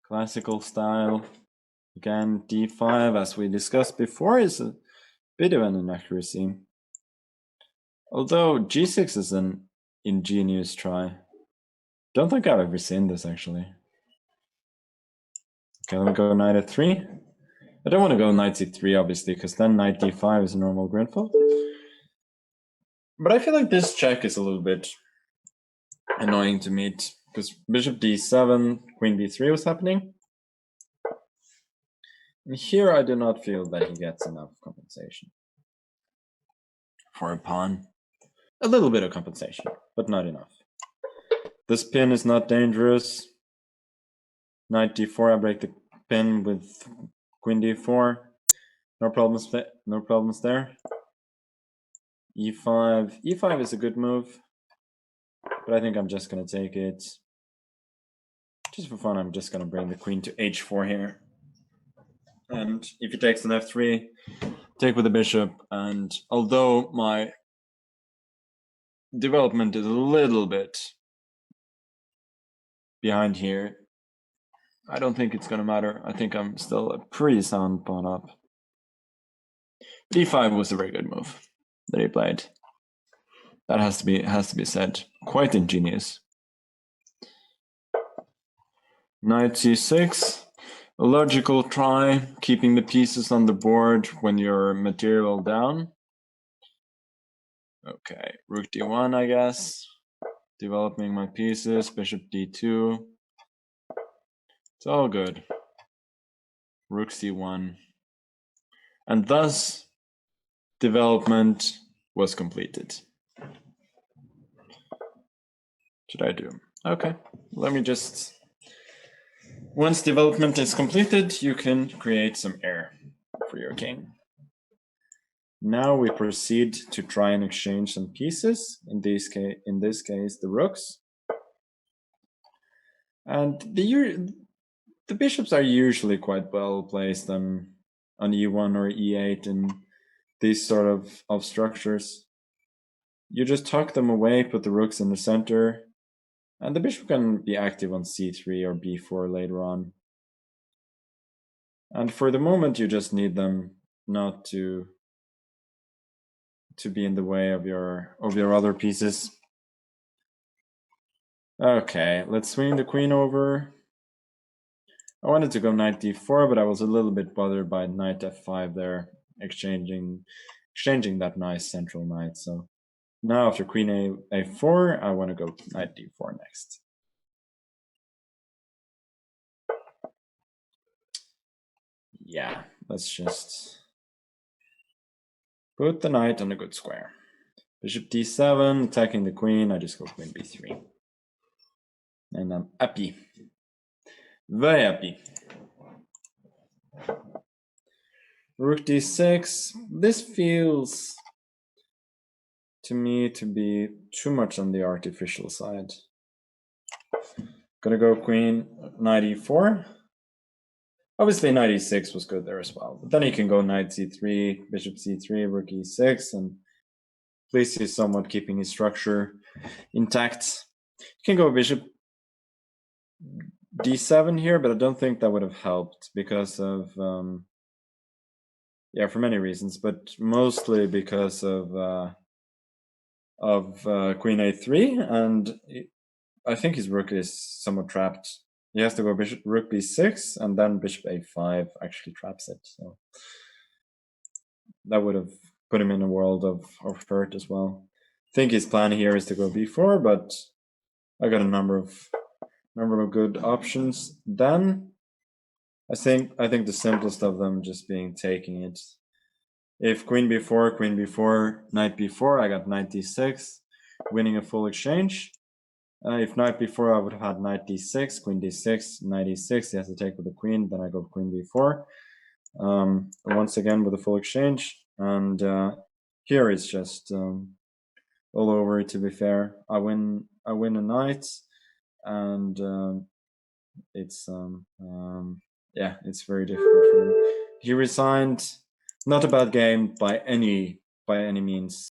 Classical style. Again, d5, as we discussed before, is a bit of an inaccuracy. Although g6 is an ingenious try. Don't think I've ever seen this, actually. Okay, let me go knight f3. I don't want to go knight c3, obviously, because then knight d5 is a normal grandfault. But I feel like this check is a little bit annoying to meet, because bishop d7, queen b3 was happening. And here I do not feel that he gets enough compensation for a pawn. A little bit of compensation, but not enough. This pin is not dangerous. Knight d4, I break the pin with queen d4. No problems there. e5. e5 is a good move, but I think I'm just going to take it. Just for fun, I'm just going to bring the queen to h4 here. And if he takes an f3, take with the bishop. And although my development is a little bit behind here, I don't think it's going to matter. I think I'm still a pretty sound pawn up. But e5 was a very good move that he played. That has to be said. Quite ingenious. Knight c6. A logical try, keeping the pieces on the board when you're material down. Okay, rook d1, I guess. Developing my pieces, bishop d2. It's all good. Rook c1. And thus, development was completed. Should I do? Okay, let me just... Once development is completed, you can create some air for your king. Now we proceed to try and exchange some pieces, in this case, the rooks. And the bishops are usually quite well placed on e1 or e8 in these sort of structures. You just tuck them away, put the rooks in the center, and the bishop can be active on c3 or b4 later on. And for the moment, you just need them not to be in the way of your other pieces. Okay, let's swing the queen over. I wanted to go knight d4, but I was a little bit bothered by knight f5 there, exchanging that nice central knight. So now after queen a4, I want to go knight d4 next. Yeah, let's just put the knight on a good square. Bishop d7, attacking the queen, I just go queen b3. And I'm happy. Very happy. Rook d6. This feels to me to be too much on the artificial side. Gonna go queen, knight e4. Obviously knight e6 was good there as well. But then you can go knight c3, bishop c3, rook e6, and at least he's somewhat keeping his structure intact. You can go bishop d7 here, but I don't think that would have helped because of yeah, for many reasons, but mostly because of queen a3, and I think his rook is somewhat trapped. He has to go rook b6, and then bishop a5 actually traps it. So that would have put him in a world of hurt as well. I think his plan here is to go b4, but I got a number of good options. Then I think the simplest of them just being taking it. If queen b4, knight b4, I got knight d6, winning a full exchange. If knight b4, I would have had knight d6, queen d6, knight e6. He has to take with the queen, then I go queen b4. Once again with a full exchange. And here it's just all over, to be fair. I win a knight, and it's yeah, it's very difficult for him. He resigned. Not a bad game by any means.